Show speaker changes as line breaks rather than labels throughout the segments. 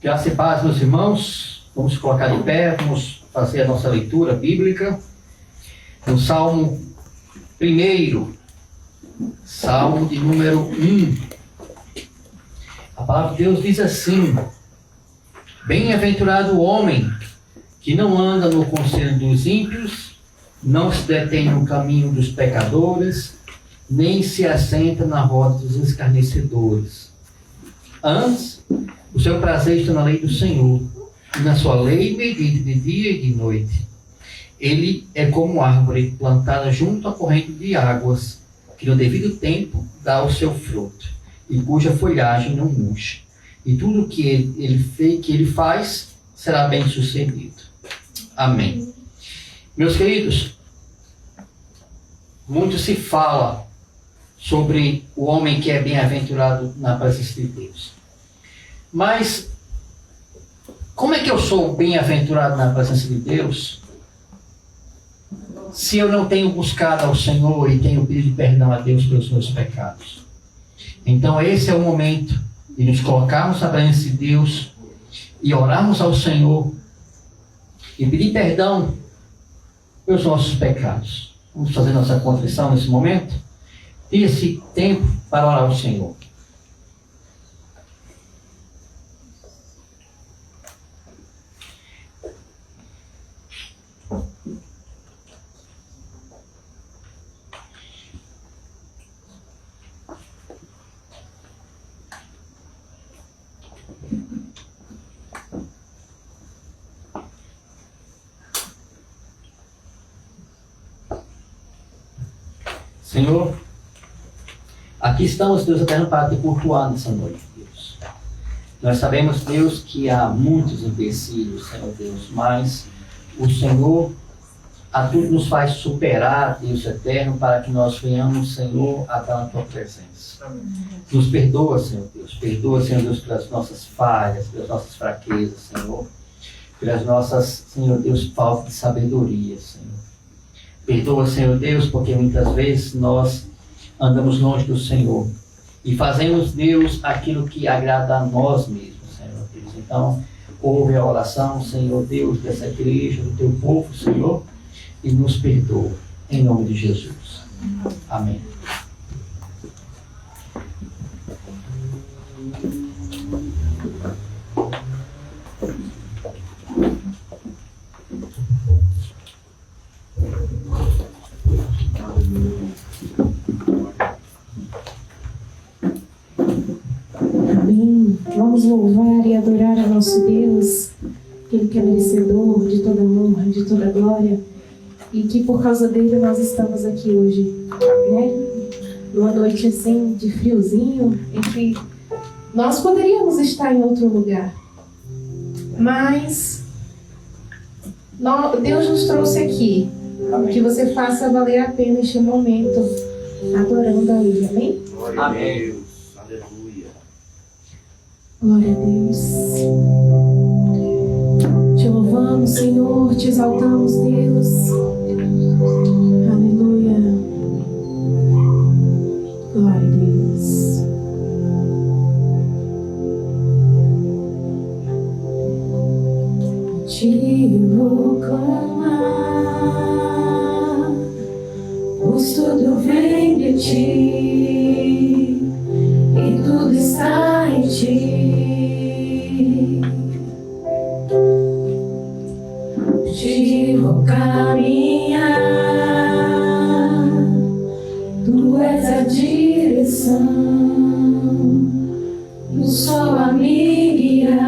Graça e paz, meus irmãos. Vamos colocar de pé, vamos fazer a nossa leitura bíblica. No Salmo 1, Salmo de número 1. A palavra de Deus diz assim: Bem-aventurado o homem que não anda no conselho dos ímpios, não se detém no caminho dos pecadores, nem se assenta na roda dos escarnecedores. Antes, o seu prazer está na lei do Senhor, e na sua lei medita de dia e de noite. Ele é como árvore plantada junto à corrente de águas, que no devido tempo dá o seu fruto, e cuja folhagem não murcha. E tudo que ele faz será bem sucedido. Amém. Meus queridos, muito se fala sobre o homem que é bem-aventurado na presença de Deus. Mas, como é que eu sou bem-aventurado na presença de Deus se eu não tenho buscado ao Senhor e tenho pedido perdão a Deus pelos meus pecados? Então esse é o momento de nos colocarmos na presença de Deus e orarmos ao Senhor e pedir perdão pelos nossos pecados. Vamos fazer nossa confissão nesse momento? Tire esse tempo para orar ao Senhor. Senhor, aqui estamos, Deus eterno, para te cultuar nessa noite, Deus. Nós sabemos, Deus, que há muitos empecilhos, Senhor Deus, mas o Senhor a tudo nos faz superar, Deus eterno, para que nós venhamos, Senhor, a estar na tua presença. Nos perdoa, Senhor Deus. Perdoa, Senhor Deus, pelas nossas falhas, pelas nossas fraquezas, Senhor. Pelas nossas, Senhor Deus, falta de sabedoria, Senhor. Perdoa, Senhor Deus, porque muitas vezes nós andamos longe do Senhor e fazemos, Deus, aquilo que agrada a nós mesmos, Senhor Deus. Então, ouve a oração, Senhor Deus, dessa igreja, do teu povo, Senhor, e nos perdoa, em nome de Jesus. Amém.
Amém. Vamos louvar e adorar a nosso Deus, Ele que é merecedor de toda honra, de toda glória, e que por causa dele nós estamos aqui hoje, né? Numa noite assim de friozinho, em que nós poderíamos estar em outro lugar, mas Deus nos trouxe aqui. Que você faça valer a pena este momento adorando a Ele, amém?
Glória a Deus, aleluia.
Glória a Deus. Te louvamos, Senhor, te exaltamos, Deus. Aleluia. Glória a Deus. Te vou clamar, pois tudo vem de ti e tudo está em ti. Te vou caminhar, tu és a direção, o sol a me guiar.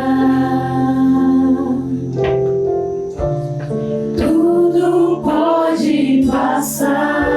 Tudo pode passar,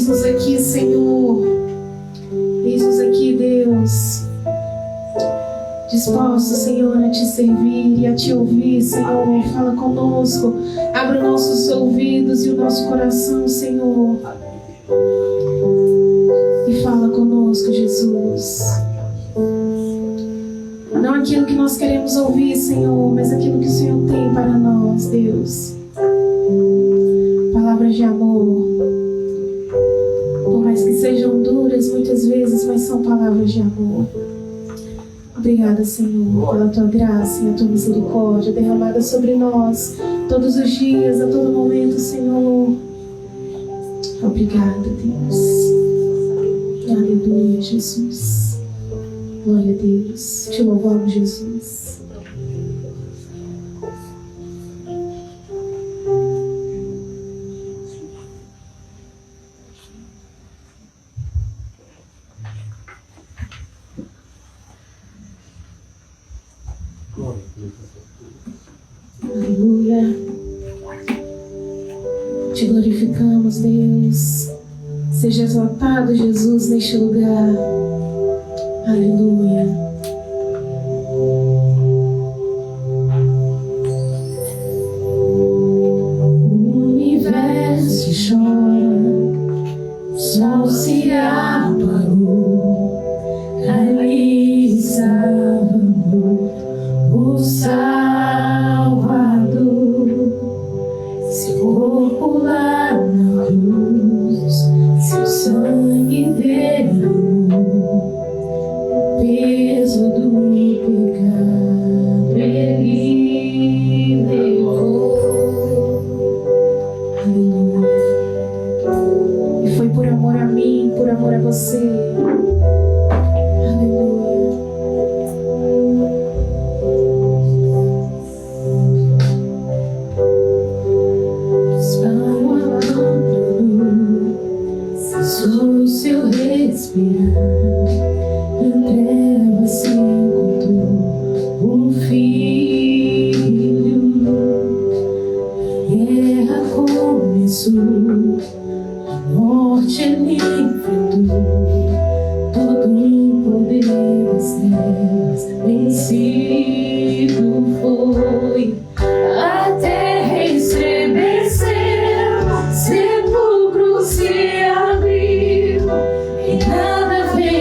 Eis-nos aqui, Senhor. Eis-nos aqui, Deus. Dispostos, Senhor, a te servir e a te ouvir, Senhor. Fala conosco. Abra os nossos ouvidos e o nosso coração, Senhor. E fala conosco, Jesus. Não aquilo que nós queremos ouvir, Senhor, mas aquilo que o Senhor tem para nós, Deus. Palavras de amor. Por mais que sejam duras muitas vezes, mas são palavras de amor. Obrigada, Senhor, pela tua graça e a tua misericórdia derramada sobre nós todos os dias, a todo momento, Senhor. Obrigada, Deus. Aleluia, Jesus. Glória a Deus. Te louvamos, Jesus. Aleluia. Te glorificamos, Deus. Seja exaltado, Jesus, neste lugar. Aleluia. O universo chora, o sol se apagou. Ali estava o Salvador. Seu corpo lá na cruz, seu sangue derramou. O peso do pecado ele levou. Aleluia. E foi por amor a mim, por amor a você.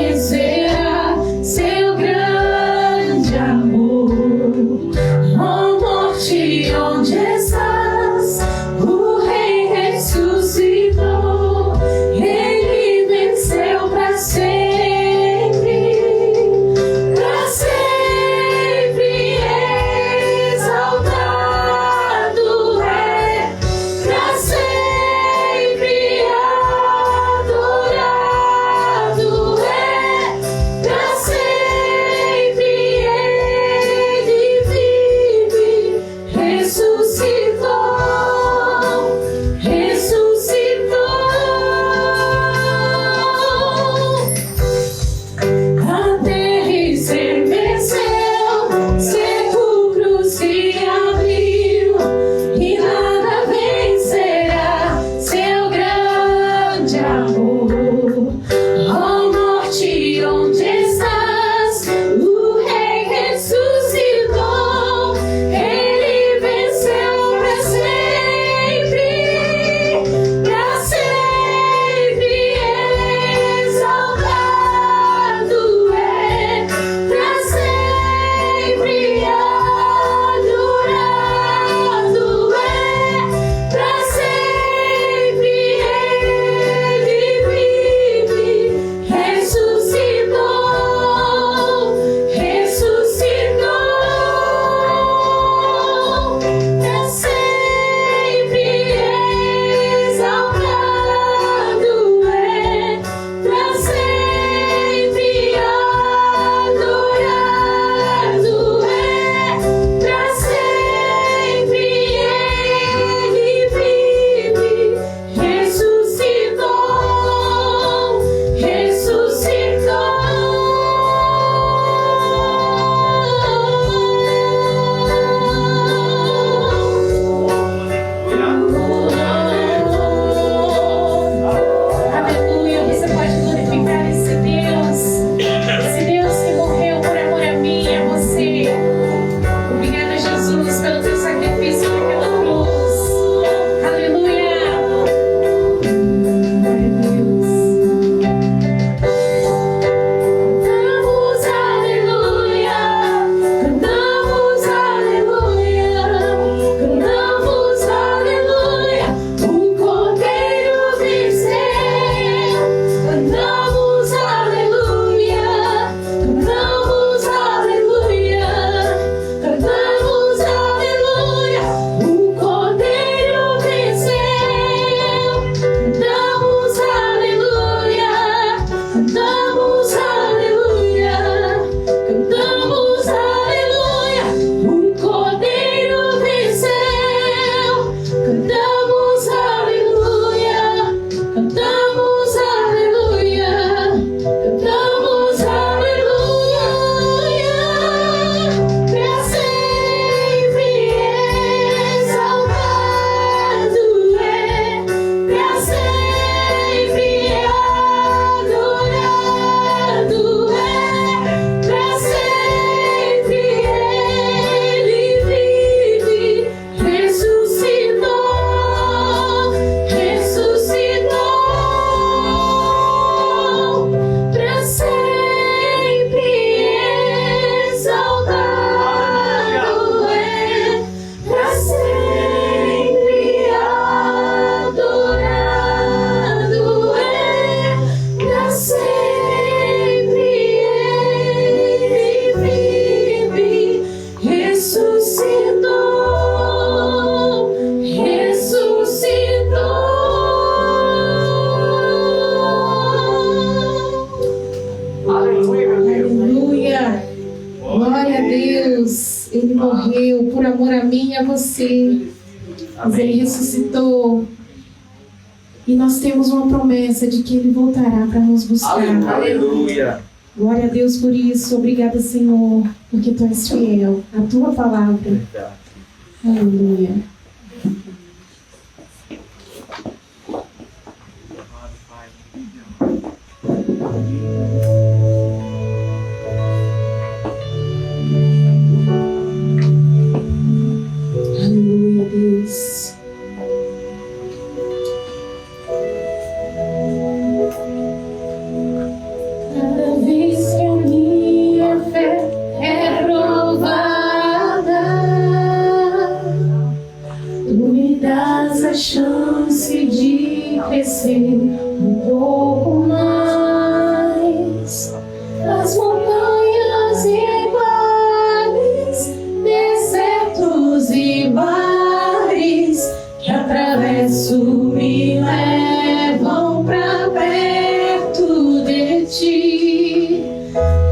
Vencerá,
Ele morreu por amor a mim e a você. Mas Ele ressuscitou. E nós temos uma promessa de que Ele voltará para nos buscar.
Aleluia.
Glória a Deus por isso. Obrigada, Senhor, porque Tu és fiel à Tua palavra.
Verdade.
Aleluia. Aleluia, Deus. Cada vez que a minha fé é provada, Tu me dás a chance de crescer um pouco mais. As montanhas e vales, desertos e mares que atravesso me levam pra perto de Ti.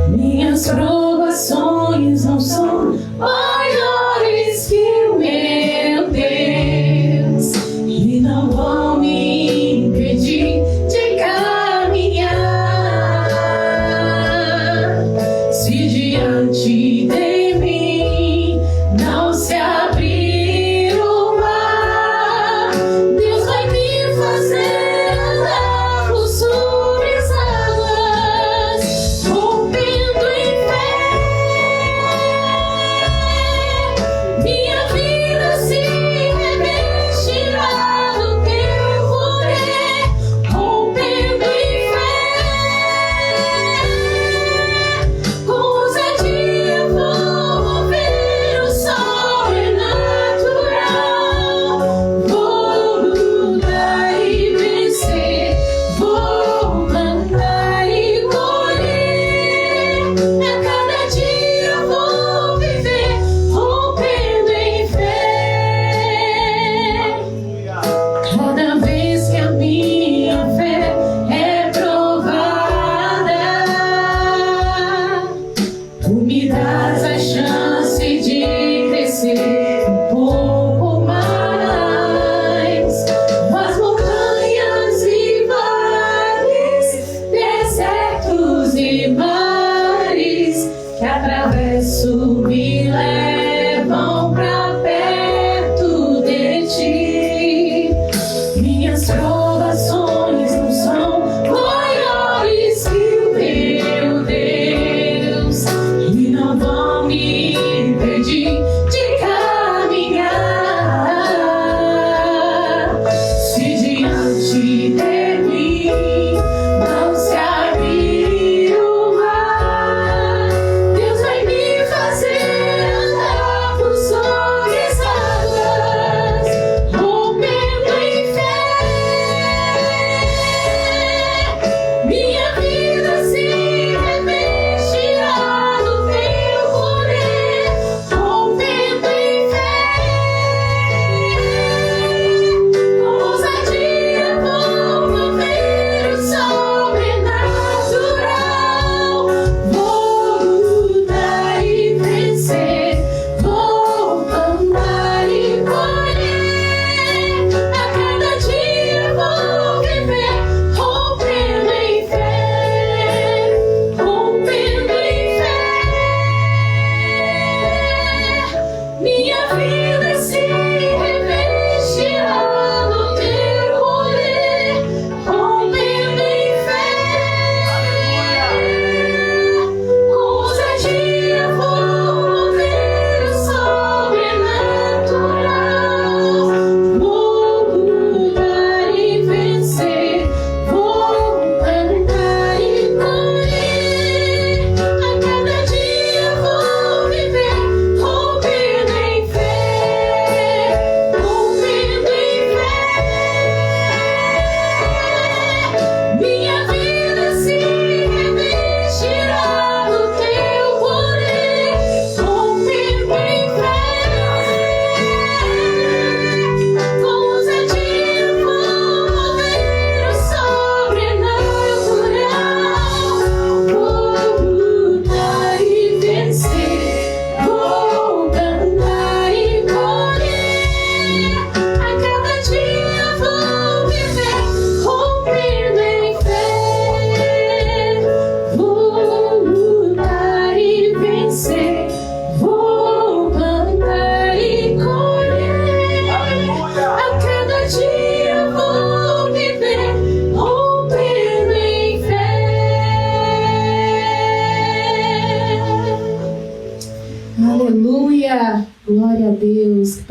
Minhas provações não são maiores que o meu Deus e não vão me impedir de caminhar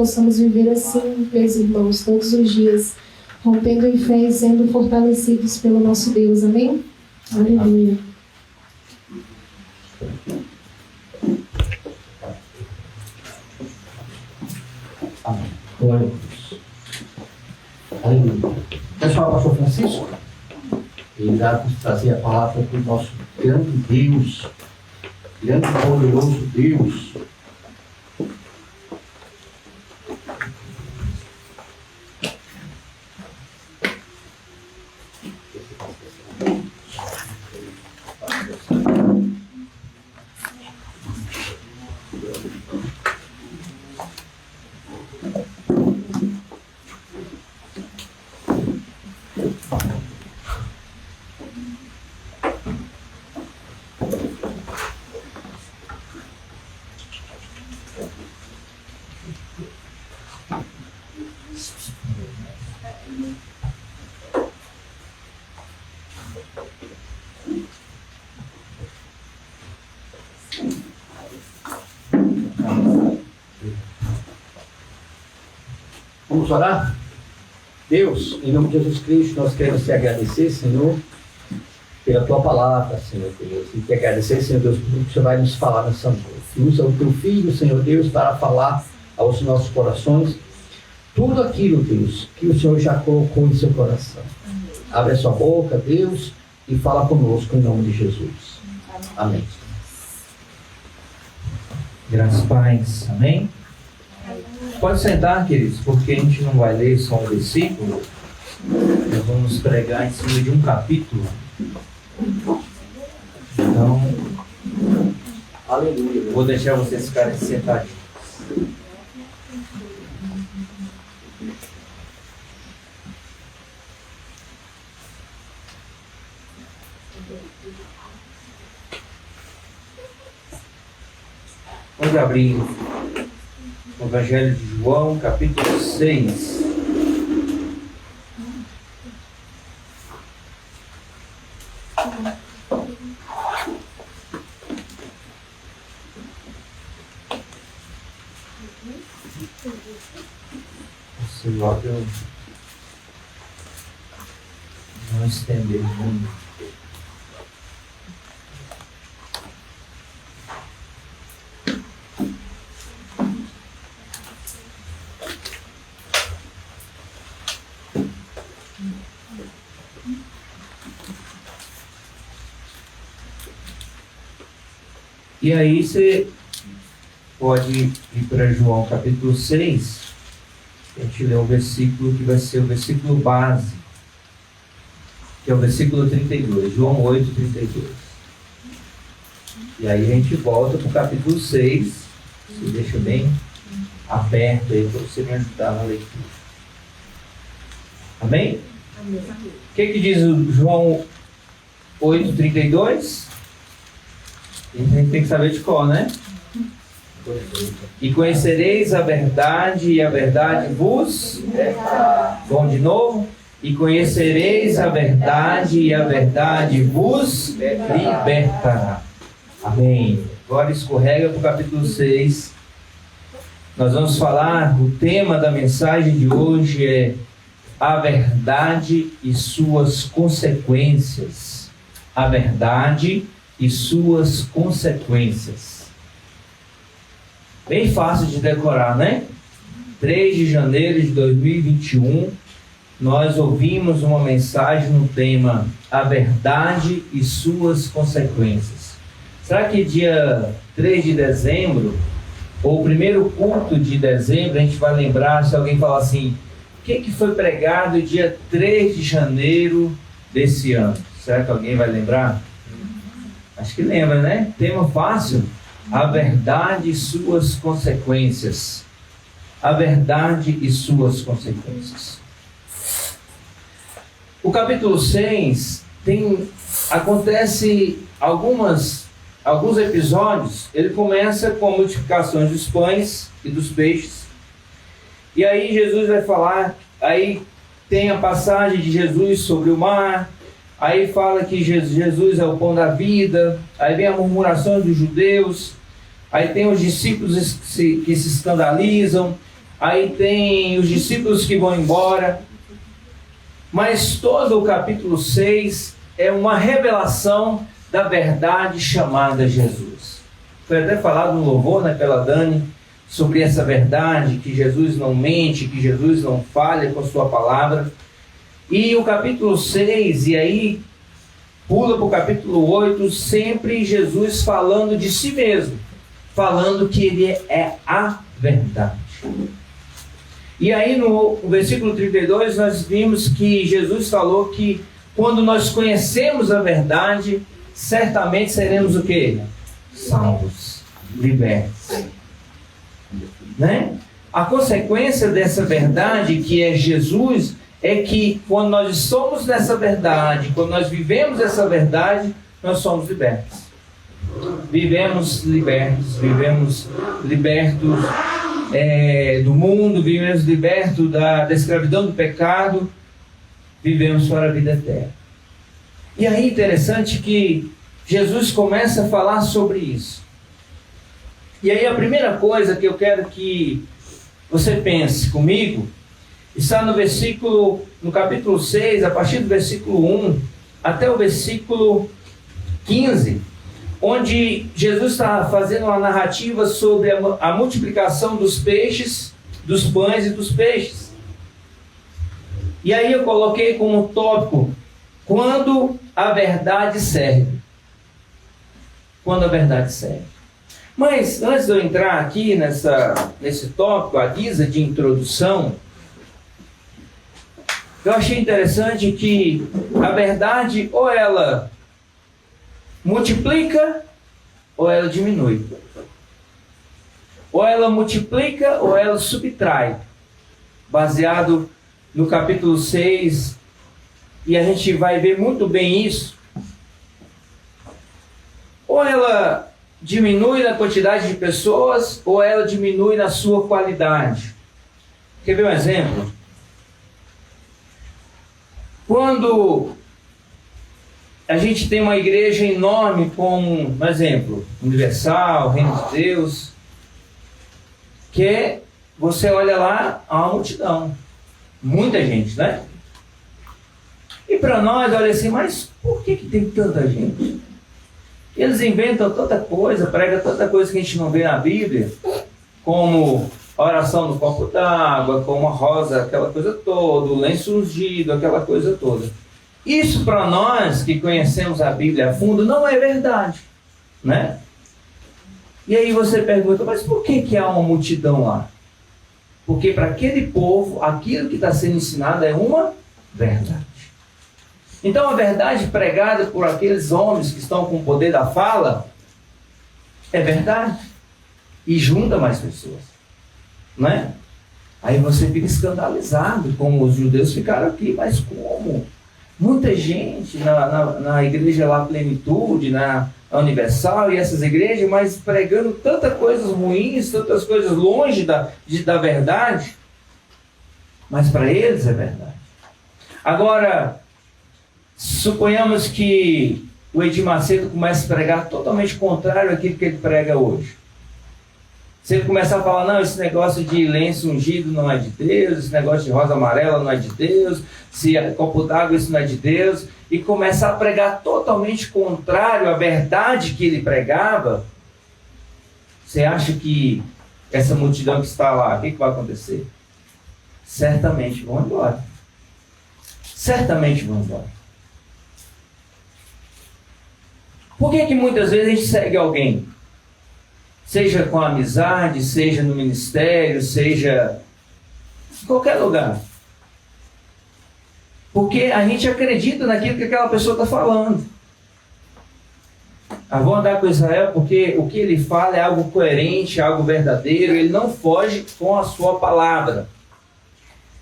possamos viver assim, meus irmãos, todos os dias, rompendo em fé e sendo fortalecidos pelo nosso Deus. Amém? Aleluia.
Amém. Glória a Deus. Aleluia. Pessoal, pastor Francisco, ele vai nos trazer a palavra do nosso grande Deus, grande e poderoso Deus. Vamos orar? Deus, em nome de Jesus Cristo, nós queremos te agradecer, Senhor, pela tua palavra, Senhor Deus, e te agradecer, Senhor Deus, por tudo que o Senhor vai nos falar nessa noite. Usa o teu Filho, Senhor Deus, para falar aos nossos corações tudo aquilo, Deus, que o Senhor já colocou em seu coração. Abre a sua boca, Deus, e fala conosco em nome de Jesus. Amém.
Graças a Deus. Amém? Pode sentar, queridos, porque a gente não vai ler só um versículo. Nós vamos pregar em cima de um capítulo. Então,
Aleluia.
vou deixar vocês ficarem sentadinhos. Vamos abrir o Evangelho de João, capítulo 6. Esse logo eu não estender muito. E aí você pode ir para João capítulo 6, a gente lê um versículo que vai ser o versículo base, que é o versículo 32, João 8, 32. E aí a gente volta para o capítulo 6, você deixa bem aberto aí para você me ajudar na leitura. Amém?
Amém.
O que diz o João 8, 32? A gente tem que saber de cor, né? E conhecereis a verdade, e a verdade vos libertará. Vamos de novo? E conhecereis a verdade, e a verdade vos libertará. Amém. Agora escorrega para o capítulo 6. Nós vamos falar, o tema da mensagem de hoje é a verdade e suas consequências. A verdade e suas consequências. Bem fácil de decorar, né? 3 de janeiro de 2021, nós ouvimos uma mensagem no tema A verdade e suas consequências. Será que dia 3 de dezembro, ou o primeiro culto de dezembro, a gente vai lembrar, se alguém falar assim, o que foi pregado dia 3 de janeiro desse ano? Será que alguém vai lembrar? Acho que lembra, né? Tema fácil. A verdade e suas consequências. A verdade e suas consequências. O capítulo 6 acontece alguns episódios. Ele começa com a multiplicação dos pães e dos peixes. E aí Jesus vai falar, aí tem a passagem de Jesus sobre o mar. Aí fala que Jesus é o pão da vida. Aí vem a murmuração dos judeus. Aí tem os discípulos que se escandalizam. aí tem os discípulos que vão embora, mas todo o capítulo 6 é uma revelação da verdade chamada Jesus. Foi até falado no louvor, né, pela Dani, sobre essa verdade, que Jesus não mente, que Jesus não falha com sua palavra. E o capítulo 6, e aí pula para o capítulo 8, sempre Jesus falando de si mesmo, falando que ele é a verdade. E aí no versículo 32 nós vimos que Jesus falou que quando nós conhecemos a verdade, certamente seremos o quê? Salvos, libertos. Né? A consequência dessa verdade, que é Jesus, é que quando nós somos nessa verdade, quando nós vivemos essa verdade, nós somos libertos. Vivemos libertos do mundo, vivemos libertos da escravidão do pecado, vivemos para a vida eterna. E aí interessante que Jesus começa a falar sobre isso. E aí a primeira coisa que eu quero que você pense comigo está no capítulo 6, a partir do versículo 1 até o versículo 15, onde Jesus está fazendo uma narrativa sobre a multiplicação dos peixes, dos pães e dos peixes. E aí eu coloquei como tópico, quando a verdade serve. Quando a verdade serve. Mas antes de eu entrar aqui nesse tópico, a guisa de introdução, eu achei interessante que a verdade ou ela multiplica ou ela diminui. Ou ela multiplica ou ela subtrai. Baseado no capítulo 6, e a gente vai ver muito bem isso. Ou ela diminui na quantidade de pessoas, ou ela diminui na sua qualidade. Quer ver um exemplo? Quando a gente tem uma igreja enorme como, por exemplo, Universal, Reino de Deus, que você olha lá, há uma multidão. Muita gente, né? E para nós, olha assim, mas por que tem tanta gente? Eles inventam tanta coisa, pregam tanta coisa que a gente não vê na Bíblia, como a oração no copo d'água, como a rosa, aquela coisa toda, o lenço ungido, aquela coisa toda. Isso para nós que conhecemos a Bíblia a fundo não é verdade, né? E aí você pergunta, mas por que há uma multidão lá? Porque para aquele povo, aquilo que está sendo ensinado é uma verdade. Então a verdade pregada por aqueles homens que estão com o poder da fala é verdade. E junta mais pessoas. Né? Aí você fica escandalizado, como os judeus ficaram aqui, mas como? Muita gente na igreja lá Plenitude, na Universal e essas igrejas, mas pregando tantas coisas ruins, tantas coisas longe da verdade, mas para eles é verdade. Agora, suponhamos que o Edir Macedo comece a pregar totalmente contrário àquilo que ele prega hoje. Se ele começar a falar, não, esse negócio de lenço ungido não é de Deus, esse negócio de rosa amarela não é de Deus, se é copo d'água isso não é de Deus, e começar a pregar totalmente contrário à verdade que ele pregava, você acha que essa multidão que está lá, o que vai acontecer? Certamente vão embora. Certamente vão embora. Por que muitas vezes a gente segue alguém? Seja com amizade, seja no ministério, seja em qualquer lugar. Porque a gente acredita naquilo que aquela pessoa está falando. Vou andar com Israel porque o que ele fala é algo coerente, algo verdadeiro, ele não foge com a sua palavra.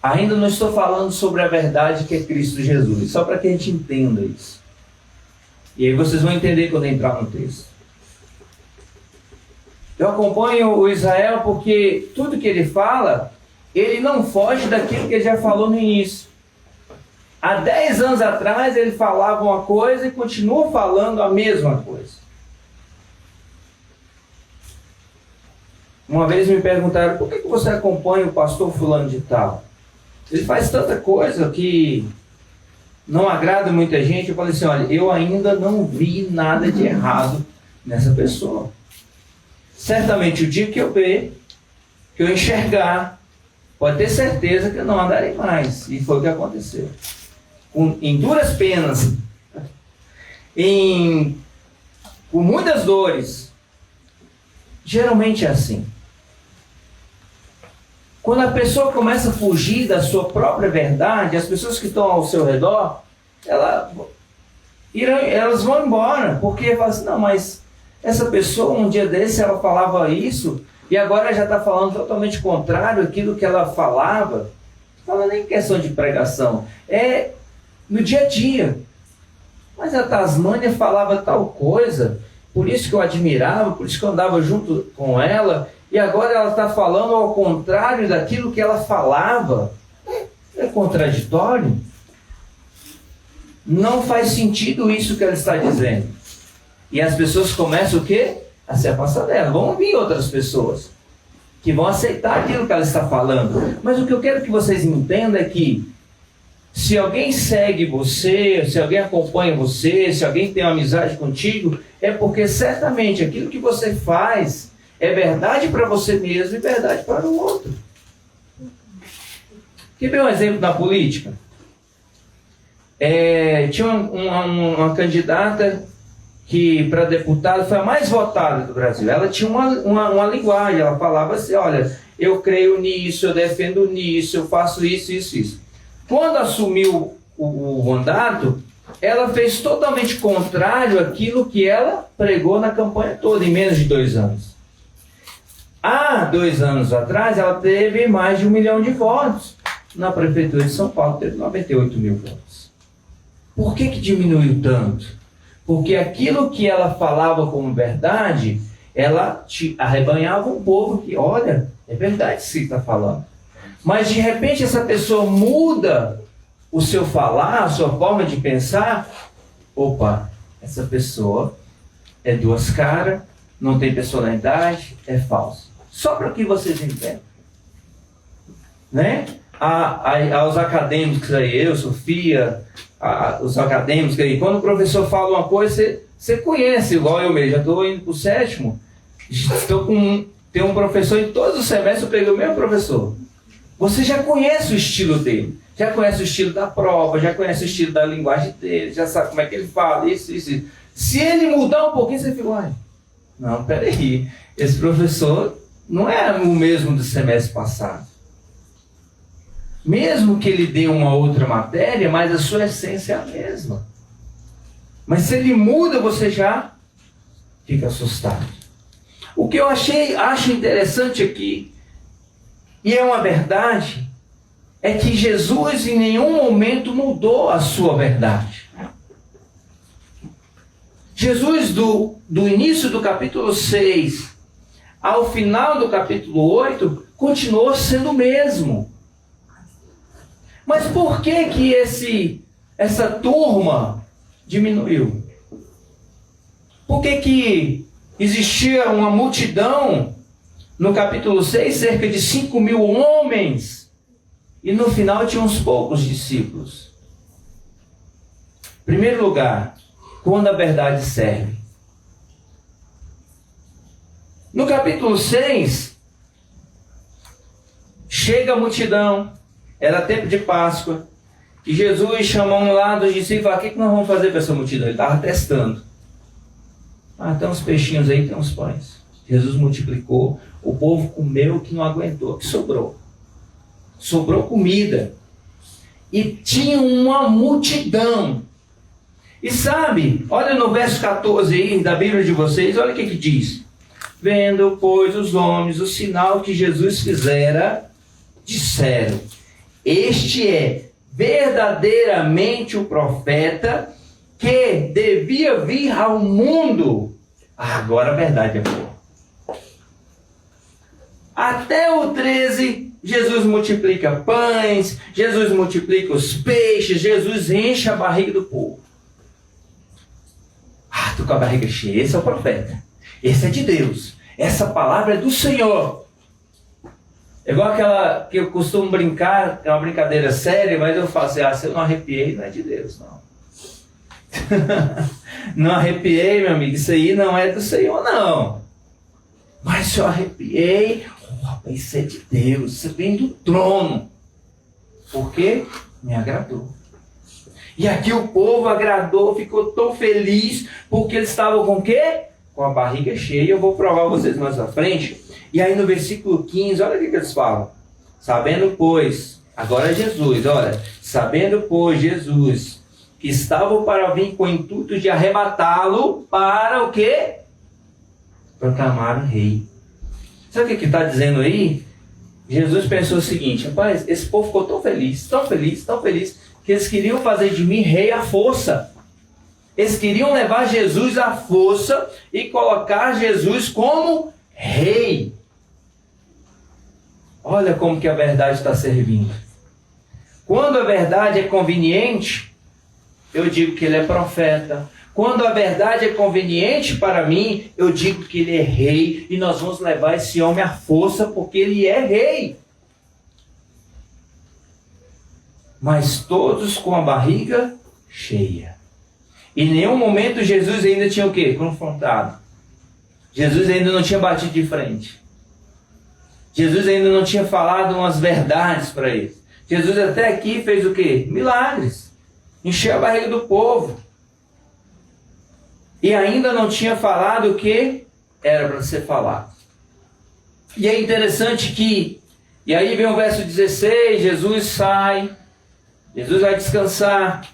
Ainda não estou falando sobre a verdade que é Cristo Jesus, só para que a gente entenda isso. E aí vocês vão entender quando entrar no texto. Eu acompanho o Israel porque tudo que ele fala, ele não foge daquilo que ele já falou no início. Há 10 anos atrás ele falava uma coisa e continua falando a mesma coisa. Uma vez me perguntaram, por que você acompanha o pastor fulano de tal? Ele faz tanta coisa que não agrada muita gente. Eu falei assim, olha, eu ainda não vi nada de errado nessa pessoa. Certamente o dia que eu ver, que eu enxergar, pode ter certeza que eu não andarei mais. E foi o que aconteceu. Em duras penas, com muitas dores. Geralmente é assim. Quando a pessoa começa a fugir da sua própria verdade, as pessoas que estão ao seu redor, elas vão embora, porque falam assim, não, mas essa pessoa, um dia desse, ela falava isso, e agora já está falando totalmente contrário àquilo que ela falava. Não fala nem questão de pregação, é no dia a dia. Mas a Tasmânia falava tal coisa, por isso que eu admirava, por isso que eu andava junto com ela, e agora ela está falando ao contrário daquilo que ela falava. É contraditório. Não faz sentido isso que ela está dizendo. E as pessoas começam o quê? A se afastar dela. Vão vir outras pessoas que vão aceitar aquilo que ela está falando. Mas o que eu quero que vocês entendam é que se alguém segue você, se alguém acompanha você, se alguém tem uma amizade contigo, é porque certamente aquilo que você faz é verdade para você mesmo e verdade para o outro. Quer ver um exemplo na política? Tinha uma candidata que para deputada foi a mais votada do Brasil. Ela tinha uma linguagem, ela falava assim, olha, eu creio nisso, eu defendo nisso, eu faço isso, isso, isso. Quando assumiu o mandato, ela fez totalmente contrário àquilo que ela pregou na campanha toda, em menos de 2 anos. Há 2 anos atrás, ela teve mais de 1 milhão de votos. Na Prefeitura de São Paulo, teve 98 mil votos. Por que diminuiu tanto? Porque aquilo que ela falava como verdade, ela arrebanhava um povo que, olha, é verdade isso que está falando. Mas de repente essa pessoa muda o seu falar, a sua forma de pensar. Opa, essa pessoa é 2 caras, não tem personalidade, é falso. Só para que vocês entendam. Né? Aos acadêmicos aí, eu, Sofia, os acadêmicos aí, quando o professor fala uma coisa, você conhece, igual eu mesmo, já estou indo para o 7º, tem um professor em todos os semestres, eu peguei o mesmo professor. Você já conhece o estilo dele, já conhece o estilo da prova, já conhece o estilo da linguagem dele, já sabe como é que ele fala, isso. Se ele mudar um pouquinho, você fica, uai, não, peraí, esse professor não é o mesmo do semestre passado. Mesmo que ele dê uma outra matéria, mas a sua essência é a mesma. Mas se ele muda, você já fica assustado. O que eu acho interessante aqui, e é uma verdade, é que Jesus em nenhum momento mudou a sua verdade. Jesus, do início do capítulo 6 ao final do capítulo 8, continuou sendo o mesmo. Mas por que essa turma diminuiu? Por que existia uma multidão no capítulo 6, cerca de 5 mil homens, e no final tinha uns poucos discípulos? Em primeiro lugar, quando a verdade serve. No capítulo 6, chega a multidão, era tempo de Páscoa, e Jesus chamou um lá dos discípulos e falou, o que nós vamos fazer para essa multidão? Ele estava testando. Tem uns peixinhos aí, tem uns pães. Jesus multiplicou, o povo comeu o que não aguentou, o que sobrou. Sobrou comida. E tinha uma multidão. E sabe, olha no verso 14 aí da Bíblia de vocês, olha o que diz. Vendo, pois, os homens o sinal que Jesus fizera, disseram, este é verdadeiramente o profeta que devia vir ao mundo. Agora a verdade é boa. Até o 13, Jesus multiplica pães, Jesus multiplica os peixes, Jesus enche a barriga do povo. Estou com a barriga cheia, esse é o profeta. Esse é de Deus. Essa palavra é do Senhor. É igual aquela que eu costumo brincar, é uma brincadeira séria, mas eu falo assim, se eu não arrepiei, não é de Deus, não. Não arrepiei, meu amigo, isso aí não é do Senhor, não. Mas se eu arrepiei, rapaz, isso é de Deus, isso vem do trono. Porque me agradou. E aqui o povo agradou, ficou tão feliz, porque eles estavam com o quê? Com a barriga cheia. Eu vou provar vocês mais à frente. E aí no versículo 15, olha o que eles falam. Sabendo, pois, agora é Jesus, olha. Sabendo, pois, Jesus, que estava para vir com o intuito de arrebatá-lo para o quê? Proclamar o rei. Sabe o que está dizendo aí? Jesus pensou o seguinte, rapaz, esse povo ficou tão feliz, que eles queriam fazer de mim rei à força. Eles queriam levar Jesus à força e colocar Jesus como rei. Olha como que a verdade está servindo. Quando a verdade é conveniente, eu digo que ele é profeta. Quando a verdade é conveniente para mim, eu digo que ele é rei. E nós vamos levar esse homem à força, porque ele é rei. Mas todos com a barriga cheia. E em nenhum momento Jesus ainda tinha o quê? Confrontado. Jesus ainda não tinha batido de frente. Jesus ainda não tinha falado umas verdades para eles. Jesus até aqui fez o quê? Milagres. Encheu a barriga do povo. E ainda não tinha falado o que era para ser falado. E é interessante que, e aí vem o verso 16, Jesus sai, Jesus vai descansar,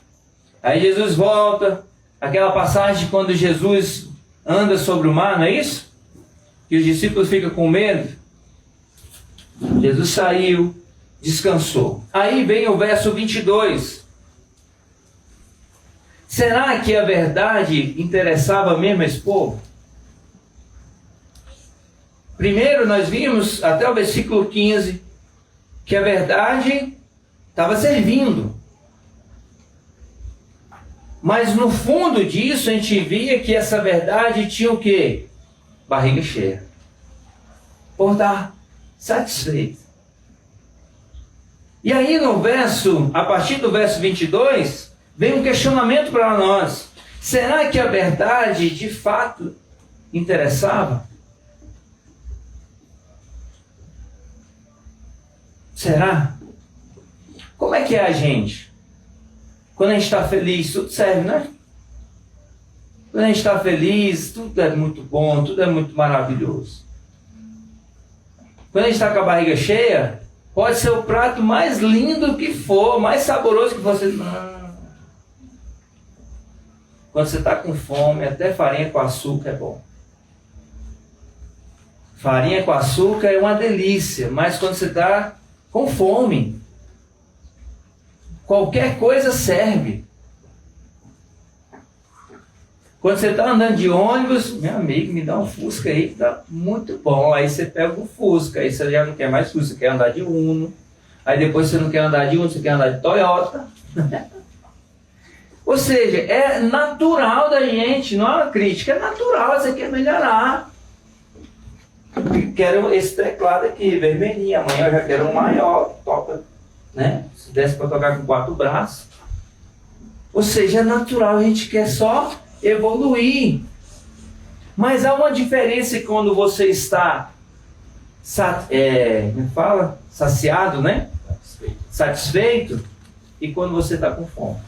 aí Jesus volta, aquela passagem quando Jesus anda sobre o mar, não é isso? Que os discípulos ficam com medo. Jesus saiu, descansou. Aí vem o verso 22. Será que a verdade interessava mesmo esse povo? Primeiro nós vimos até o versículo 15 que a verdade estava servindo. Mas no fundo disso a gente via que essa verdade tinha o quê? Barriga cheia. Por estar satisfeito. E aí no verso, a partir do verso 22, vem um questionamento para nós. Será que a verdade de fato interessava? Será? Como é que é a gente? Quando a gente está feliz, tudo serve, né? Quando a gente está feliz, tudo é muito bom, tudo é muito maravilhoso. Quando a gente está com a barriga cheia, pode ser o prato mais lindo que for, mais saboroso que você... Quando você está com fome, até farinha com açúcar é bom. Farinha com açúcar é uma delícia, mas quando você está com fome, qualquer coisa serve. Quando você está andando de ônibus, meu amigo, me dá um Fusca aí que tá muito bom. Aí você pega um Fusca, aí você já não quer mais Fusca, você quer andar de Uno. Aí depois você não quer andar de Uno, você quer andar de Toyota. Ou seja, é natural da gente, não é uma crítica, é natural, você quer melhorar. Quero esse teclado aqui, vermelhinho, amanhã eu já quero um maior, toca, né? Se desse para tocar com 4 braços. Ou seja, é natural, a gente quer só evoluir. Mas há uma diferença quando você está saciado, né? Satisfeito, e quando você está com fome.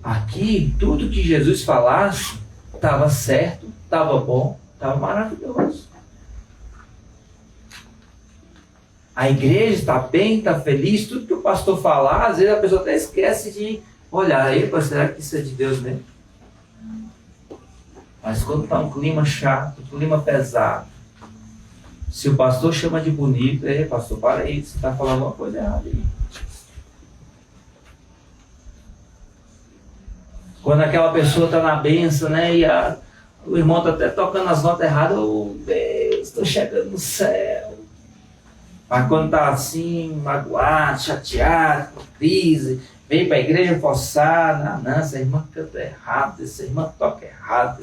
Aqui, tudo que Jesus falasse estava certo, estava bom, estava maravilhoso. A igreja está bem, está feliz, tudo que o pastor falar, às vezes a pessoa até esquece de olhar, epa, será que isso é de Deus mesmo? Mas quando está um clima chato, um clima pesado, se o pastor chama de bonito, pastor, para aí, você está falando alguma coisa errada aí. Quando aquela pessoa está na bênção, né, e o irmão está até tocando as notas erradas, oh Deus, estou chegando no céu. Mas quando está assim, magoado, chateado, com crise, veio para a igreja forçar, não, essa irmã canta errado, essa irmã toca errado,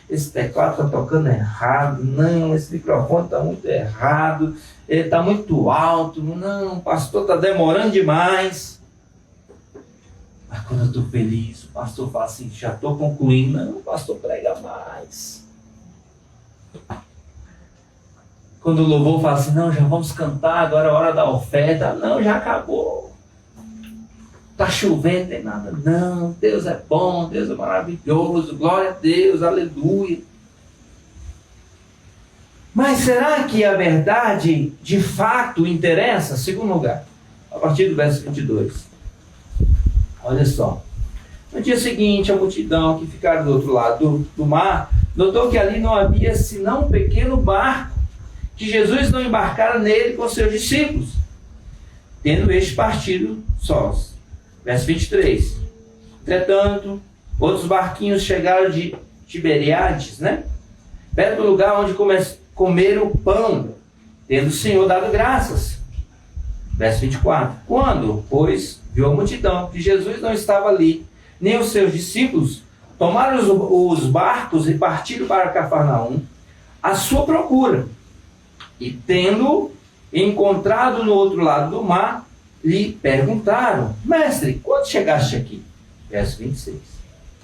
esse teclado está tocando errado, não, esse microfone está muito errado, ele está muito alto, não, o pastor está demorando demais. Mas quando eu estou feliz, o pastor fala assim, já estou concluindo, não, o pastor prega mais. Quando o louvor fala assim, não, já vamos cantar, agora é a hora da oferta, não, já acabou. Está chovendo, tem nada. Não, Deus é bom, Deus é maravilhoso, glória a Deus, aleluia. Mas será que a verdade de fato interessa? Segundo lugar, a partir do verso 22. Olha só. No dia seguinte, a multidão que ficaram do outro lado do mar notou que ali não havia senão um pequeno barco, que Jesus não embarcara nele com seus discípulos, tendo este partido sós. Verso 23. Entretanto, outros barquinhos chegaram de Tiberíades, perto do lugar onde comeram pão, tendo o Senhor dado graças. Verso 24. Quando, pois, viu a multidão que Jesus não estava ali, nem os seus discípulos, tomaram os barcos e partiram para Cafarnaum à sua procura. E tendo encontrado no outro lado do mar, lhe perguntaram, mestre, quando chegaste aqui? Verso 26.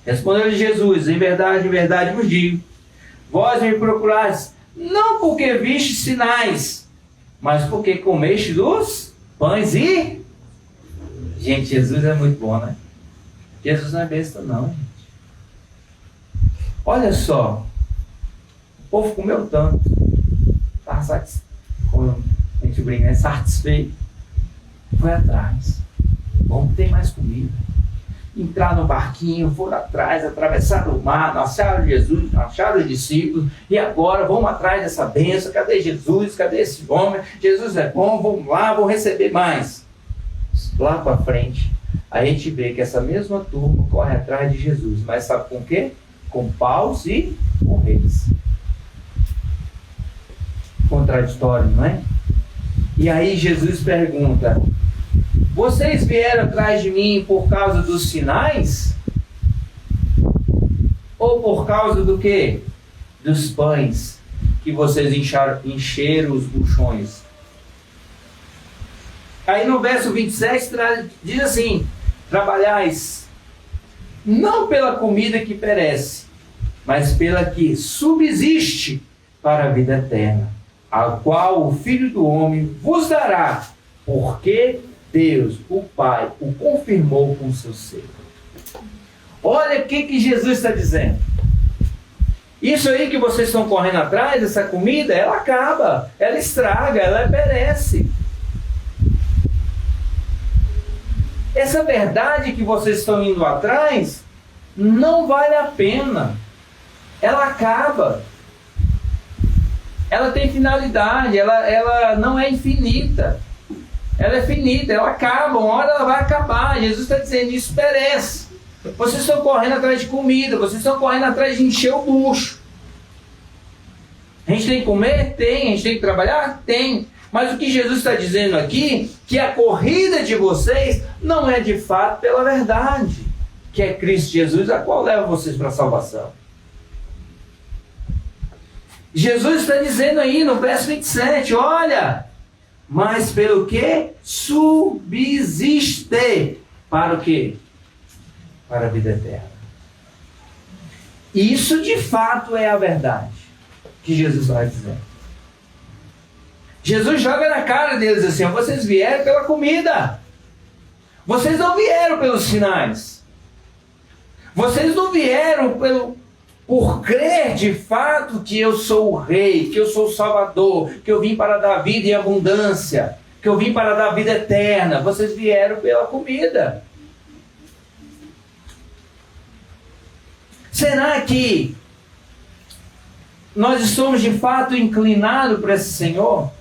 Respondeu-lhe Jesus, em verdade vos digo, vós me procurais, não porque viste sinais, mas porque comeste dos pães e... Gente, Jesus é muito bom, né? Jesus não é besta não, gente. Olha só, o povo comeu tanto, estava satisfeito, como a gente brinca, satisfeito. Foi atrás. Vamos ter mais comida. Entrar no barquinho, foram atrás, atravessaram o mar, não acharam Jesus, não acharam os discípulos, e agora vamos atrás dessa bênção. Cadê Jesus? Cadê esse homem? Jesus é bom, vamos lá, vamos receber mais. Lá para frente, a gente vê que essa mesma turma corre atrás de Jesus, mas sabe com o quê? Com paus e com redes. Contraditório, não é? E aí Jesus pergunta, vocês vieram atrás de mim por causa dos sinais? Ou por causa do quê? Dos pães que vocês encheram os buchões. Aí no verso 27 diz assim, trabalhais não pela comida que perece, mas pela que subsiste para a vida eterna, a qual o Filho do Homem vos dará, porque Deus, o Pai, o confirmou com o seu selo. Olha o que Jesus está dizendo. Isso aí que vocês estão correndo atrás, essa comida, ela acaba, ela estraga, ela perece. Essa verdade que vocês estão indo atrás, não vale a pena. Ela acaba. Ela tem finalidade, ela não é infinita. Ela é finita, ela acaba, uma hora ela vai acabar. Jesus está dizendo, isso perece. Vocês estão correndo atrás de comida, vocês estão correndo atrás de encher o bucho. A gente tem que comer? Tem. A gente tem que trabalhar? Tem. Mas o que Jesus está dizendo aqui, que a corrida de vocês não é de fato pela verdade, que é Cristo Jesus, a qual leva vocês para a salvação. Jesus está dizendo aí no verso 27, olha, mas pelo que subsiste para o quê? Para a vida eterna. Isso de fato é a verdade que Jesus vai dizer. Jesus joga na cara deles assim, vocês vieram pela comida. Vocês não vieram pelos sinais. Vocês não vieram por crer de fato que eu sou o rei, que eu sou o salvador, que eu vim para dar vida em abundância, que eu vim para dar vida eterna. Vocês vieram pela comida. Será que nós estamos de fato inclinados para esse Senhor?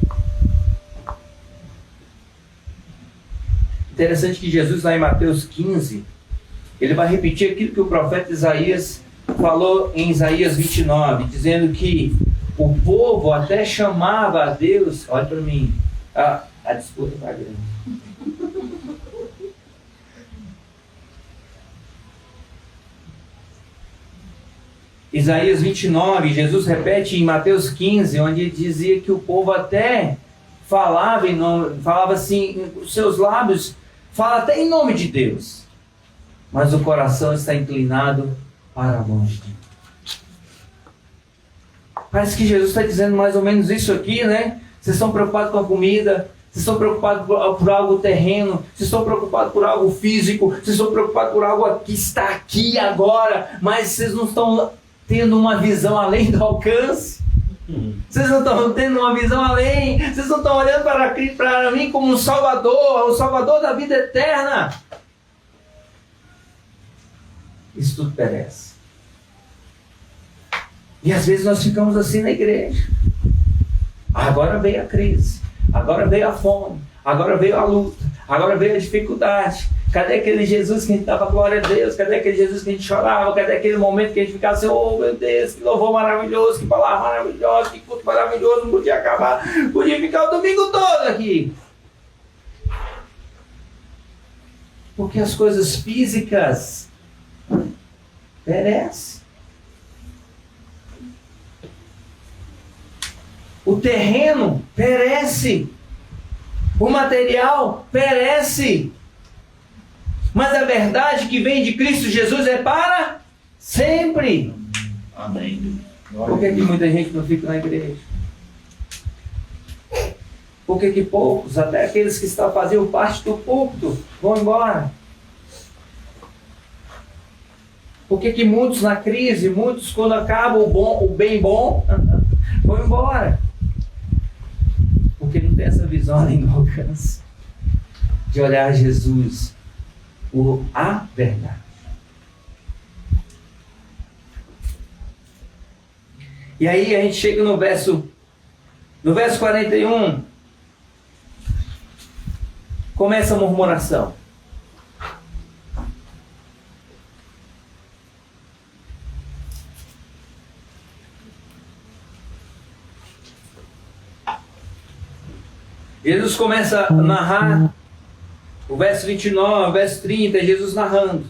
Interessante que Jesus, lá em Mateus 15, ele vai repetir aquilo que o profeta Isaías falou em Isaías 29, dizendo que o povo até chamava a Deus, olha para mim, a disputa está grande. Isaías 29, Jesus repete em Mateus 15, onde ele dizia que o povo até falava assim, os seus lábios, fala até em nome de Deus, mas o coração está inclinado para longe de Deus. Parece que Jesus está dizendo mais ou menos isso aqui, né? Vocês estão preocupados com a comida, vocês estão preocupados por algo terreno, vocês estão preocupados por algo físico, vocês estão preocupados por algo que está aqui agora, mas vocês não estão tendo uma visão além do alcance. Vocês não estão tendo uma visão além. Vocês não estão olhando para mim como um Salvador, o Salvador da vida eterna. Isso tudo perece. E às vezes nós ficamos assim na igreja. Agora veio a crise, agora veio a fome, agora veio a luta, agora veio a dificuldade. Cadê aquele Jesus que a gente dava glória a Deus? Cadê aquele Jesus que a gente chorava? Cadê aquele momento que a gente ficava assim, oh meu Deus, que louvor maravilhoso, que palavra maravilhosa, que culto maravilhoso, não podia acabar, podia ficar o domingo todo aqui. Porque as coisas físicas perecem. O terreno perece. O material perece. Mas a verdade que vem de Cristo Jesus é para sempre.
Amém.
Por que muita gente não fica na igreja? Por que poucos, até aqueles que faziam parte do púlpito, vão embora? Por que muitos na crise, muitos quando acaba o bem bom, vão embora? Porque não tem essa visão além do alcance de olhar Jesus, a verdade. E aí a gente chega no verso 41, começa a murmuração. Jesus começa a narrar o verso 29, o verso 30, Jesus narrando.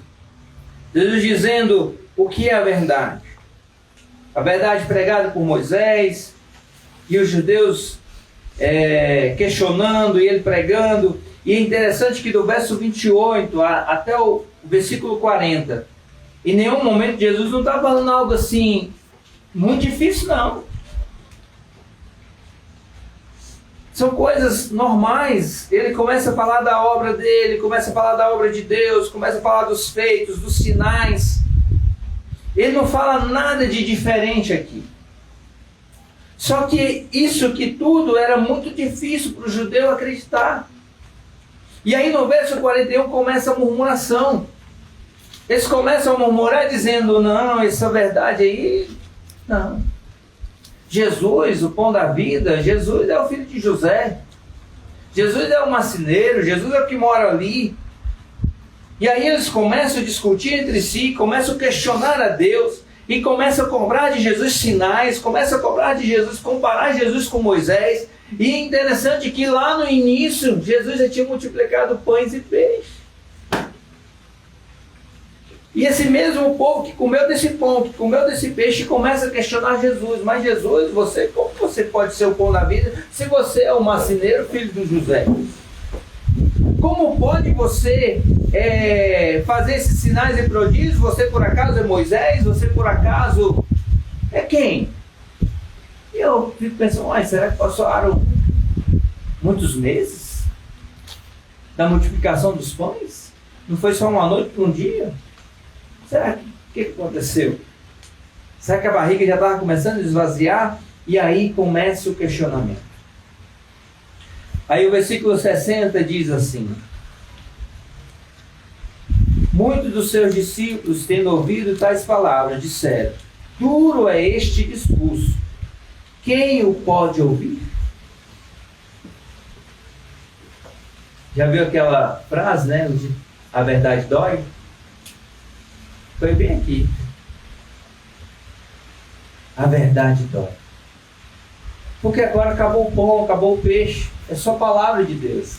Jesus dizendo o que é a verdade. A verdade pregada por Moisés, e os judeus questionando, e ele pregando. E é interessante que do verso 28 até o versículo 40, em nenhum momento Jesus não está falando algo assim, muito difícil não. São coisas normais. Ele começa a falar da obra dele, começa a falar da obra de Deus, começa a falar dos feitos, dos sinais. Ele não fala nada de diferente aqui. Só que isso que tudo era muito difícil para o judeu acreditar. E aí no verso 41 começa a murmuração. Eles começam a murmurar dizendo, não, essa verdade aí, não. Jesus, o pão da vida, Jesus é o filho de José. Jesus é o marceneiro, Jesus é o que mora ali. E aí eles começam a discutir entre si, começam a questionar a Deus, e começam a cobrar de Jesus sinais, começam a cobrar de Jesus, comparar Jesus com Moisés. E é interessante que lá no início, Jesus já tinha multiplicado pães e peixes. E esse mesmo povo que comeu desse pão, que comeu desse peixe, começa a questionar Jesus. Mas Jesus, como você pode ser o pão da vida se você é o marceneiro, filho de José? Como pode você fazer esses sinais e prodígios? Você por acaso é Moisés? Você por acaso é quem? E eu fico pensando, será que passaram muitos meses da multiplicação dos pães? Não foi só uma noite para um dia? Será que aconteceu? Será que a barriga já estava começando a esvaziar? E aí começa o questionamento. Aí o versículo 60 diz assim: muitos dos seus discípulos, tendo ouvido tais palavras, disseram, duro é este discurso, quem o pode ouvir? Já viu aquela frase, né? A verdade dói? Foi bem aqui. A verdade dói. Porque agora acabou o pão, acabou o peixe. É só palavra de Deus.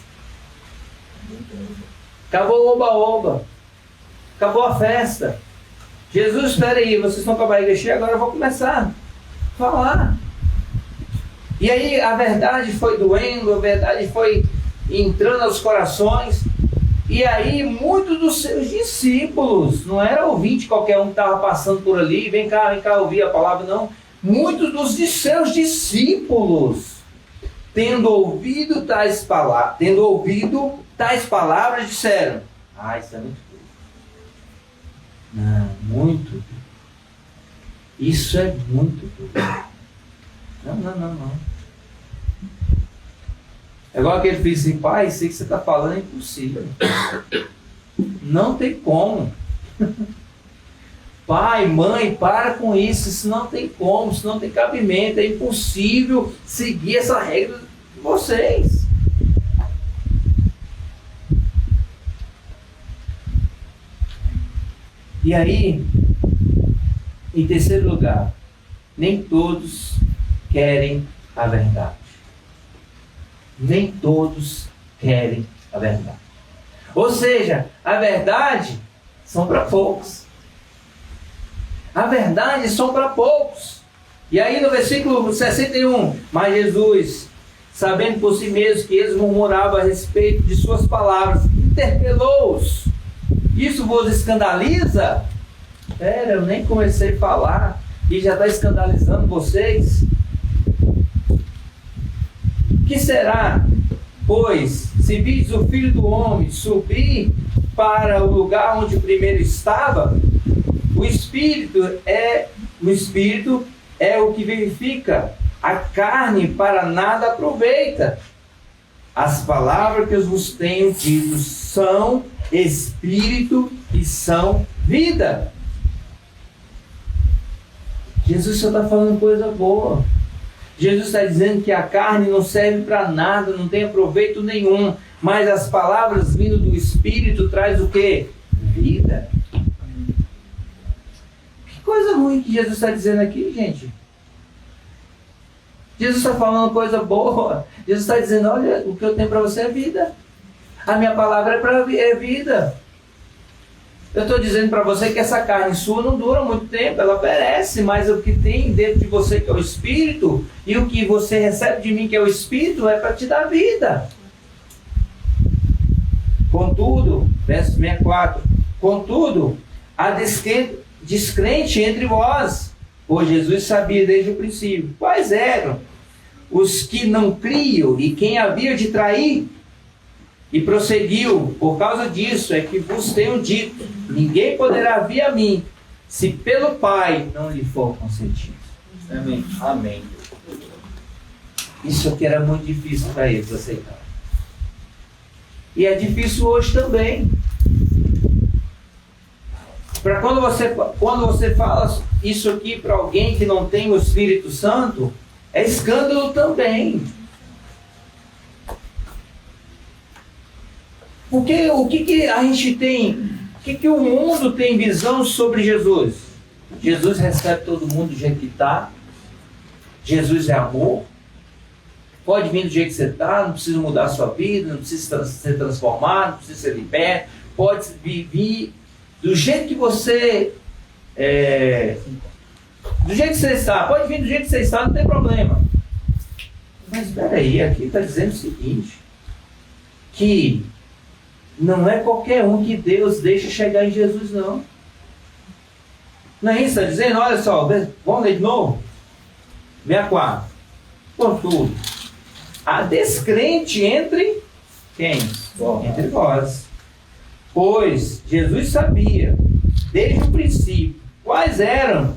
Acabou o oba-oba. Acabou a festa. Jesus, espera aí, vocês estão com a barriga cheia, agora eu vou começar a falar. E aí a verdade foi doendo, a verdade foi entrando aos corações. E aí muitos dos seus discípulos, não era ouvinte qualquer um que estava passando por ali, vem cá ouvir a palavra, não. Muitos dos seus discípulos, tendo ouvido tais palavras, disseram: isso é muito duro. Não, muito duro. Isso é muito duro. Não. É igual aquele filho assim: pai, sei que você está falando, é impossível. Não tem como. Pai, mãe, para com isso não tem como, isso não tem cabimento, é impossível seguir essa regra de vocês. E aí, em terceiro lugar, nem todos querem a verdade. Nem todos querem a verdade. Ou seja, a verdade são para poucos. A verdade são para poucos. E aí no versículo 61, mas Jesus, sabendo por si mesmo que eles murmuravam a respeito de suas palavras, interpelou-os: isso vos escandaliza? Pera, eu nem comecei a falar e já está escandalizando vocês? Que será, pois, se vides o Filho do Homem subir para o lugar onde primeiro estava? O Espírito é o que vivifica, a carne para nada aproveita. As palavras que eu vos tenho dito são Espírito e são vida. Jesus só está falando coisa boa. Jesus está dizendo que a carne não serve para nada, não tem proveito nenhum, mas as palavras vindo do Espírito traz o quê? Vida. Que coisa ruim que Jesus está dizendo aqui, gente. Jesus está falando coisa boa. Jesus está dizendo: olha, o que eu tenho para você é vida. A minha palavra é vida. Eu estou dizendo para você que essa carne sua não dura muito tempo, ela perece, mas o que tem dentro de você, que é o Espírito, e o que você recebe de mim, que é o Espírito, é para te dar vida. Contudo, verso 64, contudo, há descrente entre vós, pois Jesus sabia desde o princípio quais eram os que não criam e quem havia de trair. E prosseguiu: por causa disso é que vos tenho dito, ninguém poderá vir a mim, se pelo Pai não lhe for concedido. Amém. Amém. Isso aqui era muito difícil para eles aceitar. E é difícil hoje também. Para quando você fala isso aqui para alguém que não tem o Espírito Santo, é escândalo também. Porque o que a gente tem, o que o mundo tem visão sobre Jesus? Jesus recebe todo mundo do jeito que está. Jesus é amor. Pode vir do jeito que você está, não precisa mudar a sua vida, não precisa ser transformado, não precisa ser liberto. Pode vir do jeito que você do jeito que você está. Pode vir do jeito que você está, não tem problema. Mas espera aí, aqui está dizendo o seguinte, que não é qualquer um que Deus deixa chegar em Jesus, não. Não é isso? Está dizendo, olha só, vamos ler de novo? 64. Contudo, há descrente entre quem? Entre vós. Pois Jesus sabia, desde o princípio, quais eram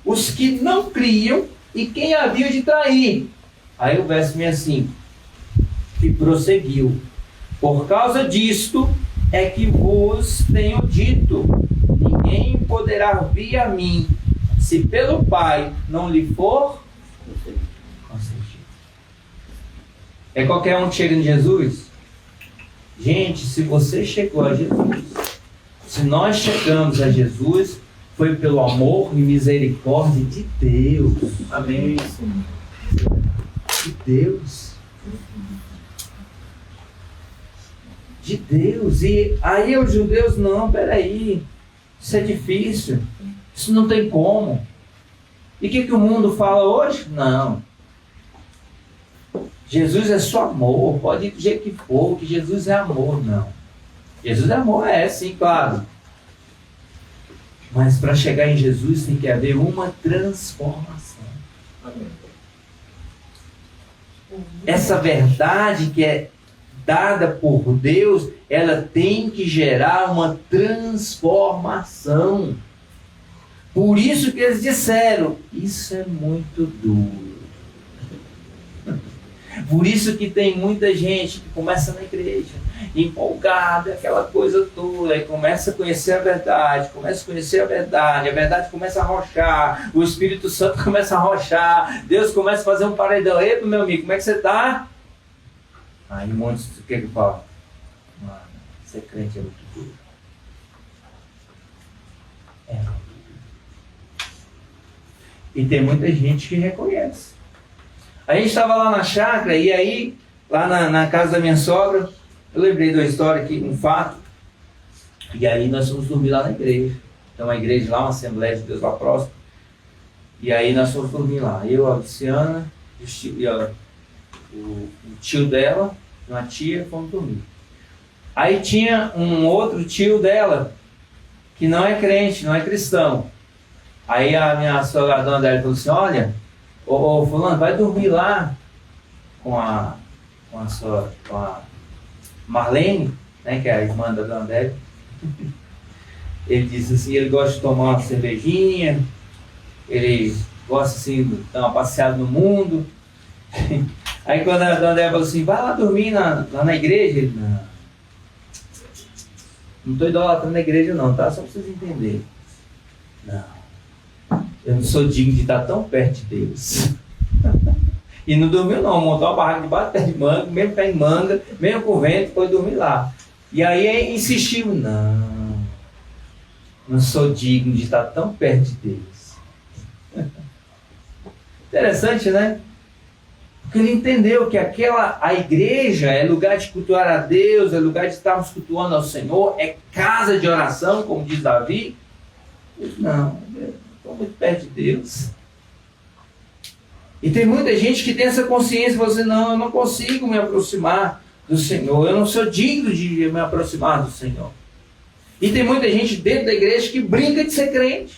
os que não criam e quem havia de trair. Aí o verso 65. E prosseguiu: por causa disto é que vos tenho dito, ninguém poderá vir a mim, se pelo Pai não lhe for concedido. É qualquer um que chega em Jesus? Gente, se você chegou a Jesus, se nós chegamos a Jesus, foi pelo amor e misericórdia de Deus. Amém. De Deus. De Deus. E aí os judeus, não, peraí. Isso é difícil. Isso não tem como. E o que o mundo fala hoje? Não. Jesus é só amor. Pode ir do jeito que for, que Jesus é amor. Não. Jesus é amor, sim, claro. Mas para chegar em Jesus tem que haver uma transformação. Essa verdade que é dada por Deus, ela tem que gerar uma transformação. Por isso que eles disseram, isso é muito duro. Por isso que tem muita gente que começa na igreja, empolgada, aquela coisa toda, e começa a conhecer a verdade, a verdade começa a rochar, o Espírito Santo começa a rochar, Deus começa a fazer um paredão. Epa, meu amigo, como é que você está? Aí um monte de que fala, mano, ser crente é muito duro. É muito duro. E tem muita gente que reconhece. A gente estava lá na chácara, e aí, lá na casa da minha sogra, eu lembrei de uma história aqui, um fato, e aí nós fomos dormir lá na igreja. Tem uma igreja lá, uma Assembleia de Deus lá próximo, e aí nós fomos dormir lá. Eu, a Luciana, o tio dela, uma tia, fomos dormir. Aí tinha um outro tio dela, que não é crente, não é cristão. Aí a minha sogra, a dona dela, falou assim, olha, ô fulano, vai dormir lá com a Marlene, né, que é a irmã da dona Débora. Ele disse assim, ele gosta de tomar uma cervejinha, ele gosta assim de dar uma passeada no mundo. Aí quando a dona Débora falou assim, vai lá dormir lá na igreja, ele, não estou idolatrando a igreja não, tá? Só para vocês entenderem. Não. Eu não sou digno de estar tão perto de Deus. E não dormiu não, montou uma barraca debaixo de manga, mesmo pé em manga, mesmo com vento, foi dormir lá. E aí insistiu, não sou digno de estar tão perto de Deus. Interessante, né? Porque ele entendeu que a igreja é lugar de cultuar a Deus, é lugar de estarmos cultuando ao Senhor, é casa de oração, como diz Davi. Não, estou muito perto de Deus. E tem muita gente que tem essa consciência, você não, eu não consigo me aproximar do Senhor, eu não sou digno de me aproximar do Senhor. E tem muita gente dentro da igreja que brinca de ser crente,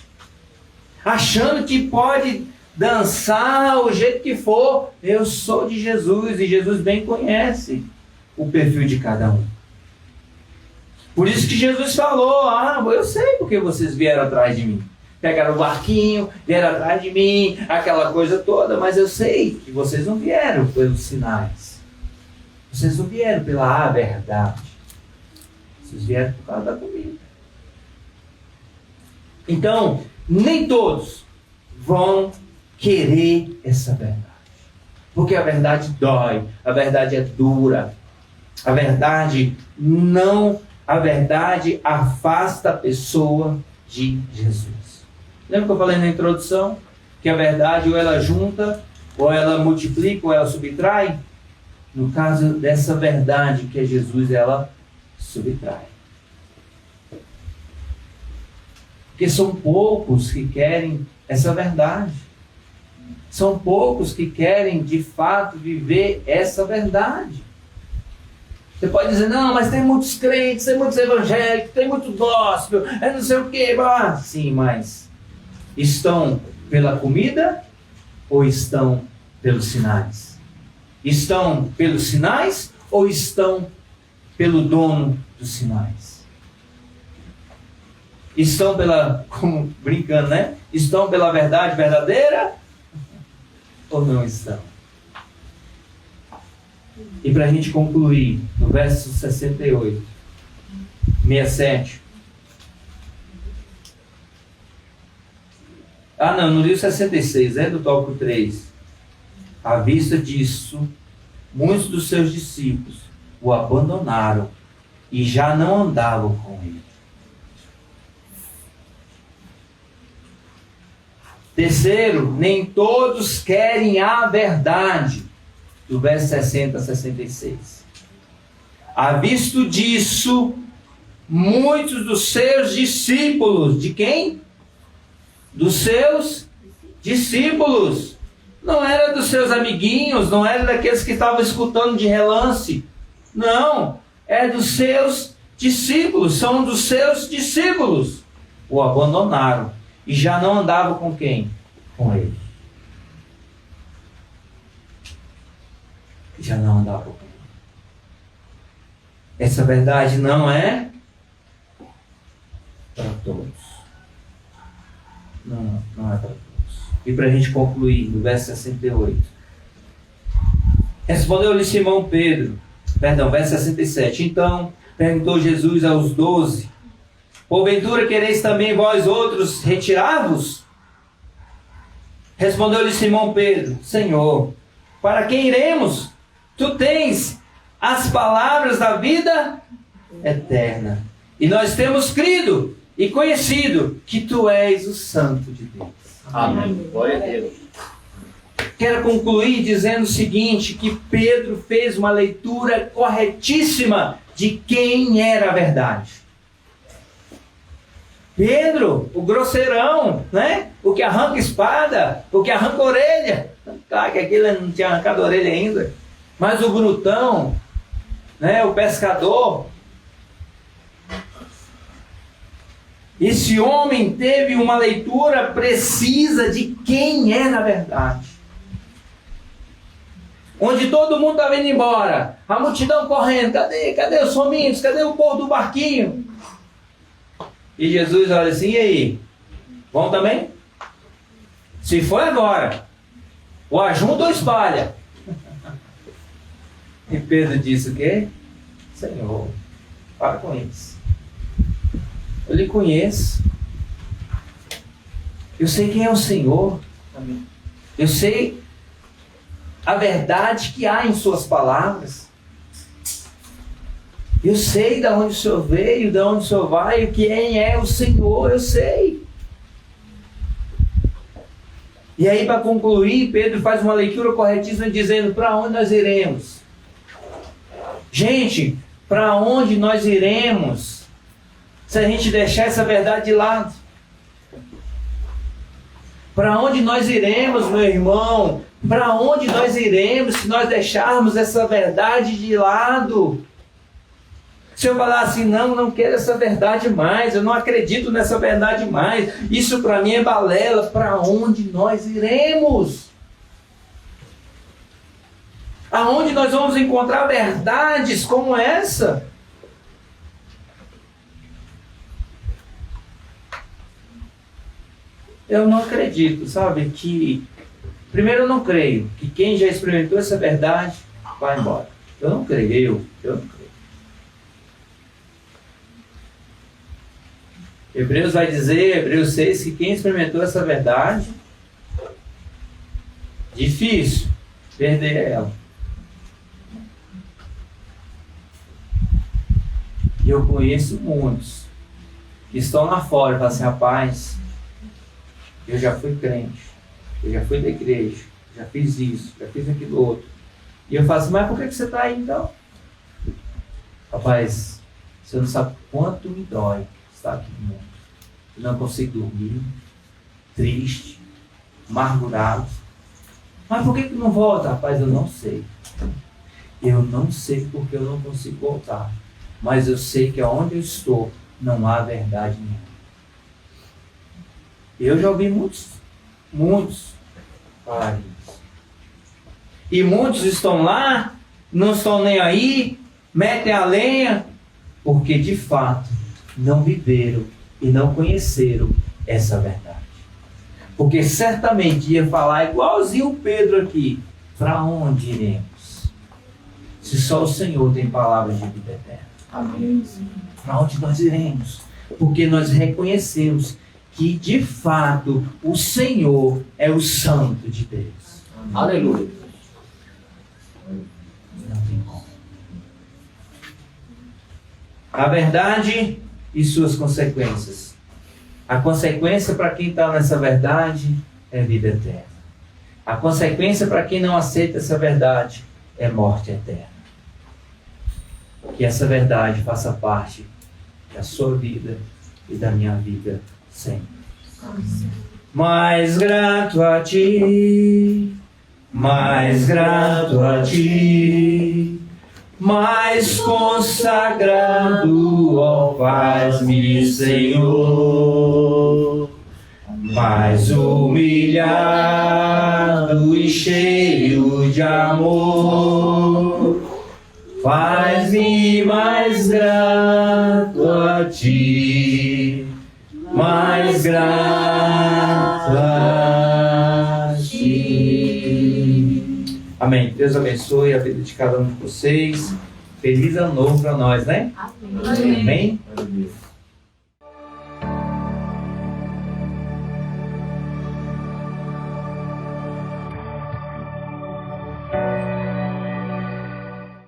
achando que pode dançar o jeito que for. Eu sou de Jesus e Jesus bem conhece o perfil de cada um. Por isso que Jesus falou, eu sei porque vocês vieram atrás de mim. Pegaram o barquinho, vieram atrás de mim, aquela coisa toda, mas eu sei que vocês não vieram pelos sinais. Vocês não vieram pela verdade. Vocês vieram por causa da comida. Então, nem todos vão querer essa verdade. Porque a verdade dói, a verdade é dura. A verdade afasta a pessoa de Jesus. Lembra que eu falei na introdução? Que a verdade ou ela junta, ou ela multiplica, ou ela subtrai? No caso dessa verdade que é Jesus, ela subtrai. Porque são poucos que querem essa verdade. São poucos que querem de fato viver essa verdade. Você pode dizer, não, mas tem muitos crentes, tem muitos evangélicos, tem muito gospel, não sei o quê. Sim, mas estão pela comida ou estão pelos sinais? Estão pelos sinais ou estão pelo dono dos sinais? Estão pela, como brincando, né? Estão pela verdade verdadeira ou não estão? E para a gente concluir, no verso 68, 67. No livro 66, do tópico 3. À vista disso, muitos dos seus discípulos o abandonaram e já não andavam com ele. Terceiro, nem todos querem a verdade. Do verso 60 a 66. À vista disso, muitos dos seus discípulos. De quem? Dos seus discípulos. Não era dos seus amiguinhos, não era daqueles que estavam escutando de relance. Não, é dos seus discípulos, são dos seus discípulos. O abandonaram e já não andavam com quem? Com ele. Já não andavam com ele. Essa verdade não é para todos. Não é para todos. E para a gente concluir, no verso 68. Respondeu-lhe Simão Pedro, verso 67. Então perguntou Jesus aos 12: porventura quereis também vós outros retirar-vos? Respondeu-lhe Simão Pedro: Senhor, para quem iremos? Tu tens as palavras da vida eterna. E nós temos crido e conhecido que tu és o Santo de Deus.
Amém. Glória a Deus.
Quero concluir dizendo o seguinte, que Pedro fez uma leitura corretíssima de quem era a verdade. Pedro, o grosseirão, né? O que arranca espada, o que arranca orelha. Claro que aquele não tinha arrancado a orelha ainda. Mas o brutão, né? O pescador. Esse homem teve uma leitura precisa de quem era a verdade. Onde todo mundo estava indo embora, a multidão correndo, cadê os hominhos, cadê o povo do barquinho? E Jesus olha assim, e aí? Vão também? Se foi agora, ou ajunta ou espalha. E Pedro disse o quê? Senhor, para com isso. Eu lhe conheço. Eu sei quem é o Senhor. Eu sei a verdade que há em suas palavras. Eu sei de onde o Senhor veio, de onde o Senhor vai, quem é o Senhor, eu sei. E aí, para concluir, Pedro faz uma leitura corretíssima dizendo: para onde nós iremos? Gente, para onde nós iremos se a gente deixar essa verdade de lado? Para onde nós iremos, meu irmão? Para onde nós iremos se nós deixarmos essa verdade de lado? Se eu falar assim, não quero essa verdade mais, eu não acredito nessa verdade mais, isso para mim é balela, para onde nós iremos? Aonde nós vamos encontrar verdades como essa? Eu não acredito, sabe, que... Primeiro, eu não creio que quem já experimentou essa verdade vai embora. Eu não creio, eu não creio. Hebreus vai dizer, Hebreus 6, que quem experimentou essa verdade, difícil perder ela. E eu conheço muitos que estão lá fora e falam assim, rapaz, eu já fui crente, eu já fui da igreja, já fiz isso, já fiz aquilo outro. E eu falo assim, mas por que você está aí então? Rapaz, você não sabe quanto me dói estar aqui no mundo. Eu não consigo dormir, triste, amargurado. Mas por que não volta? Rapaz, eu não sei. Eu não sei porque eu não consigo voltar. Mas eu sei que onde eu estou não há verdade nenhuma. Eu já ouvi muitos falar isso. E muitos estão lá, não estão nem aí, metem a lenha, porque de fato não viveram e não conheceram essa verdade. Porque certamente ia falar igualzinho o Pedro aqui, para onde iremos? Se só o Senhor tem palavras de vida eterna. Amém. Para onde nós iremos? Porque nós reconhecemos que de fato o Senhor é o Santo de Deus. Amém. Aleluia. Não tem como. A verdade e suas consequências. A consequência para quem está nessa verdade é vida eterna. A consequência para quem não aceita essa verdade é morte eterna. Que essa verdade faça parte da sua vida e da minha vida sempre. Mais grato a ti, mais grato a ti, mais consagrado, ó, faz-me, Senhor, mais humilhado e cheio de amor, faz-me mais grato a ti, mais grato a ti. Amém. Deus abençoe a vida de cada um de vocês. Feliz ano novo para nós, né?
Amém.
Amém?
Amém.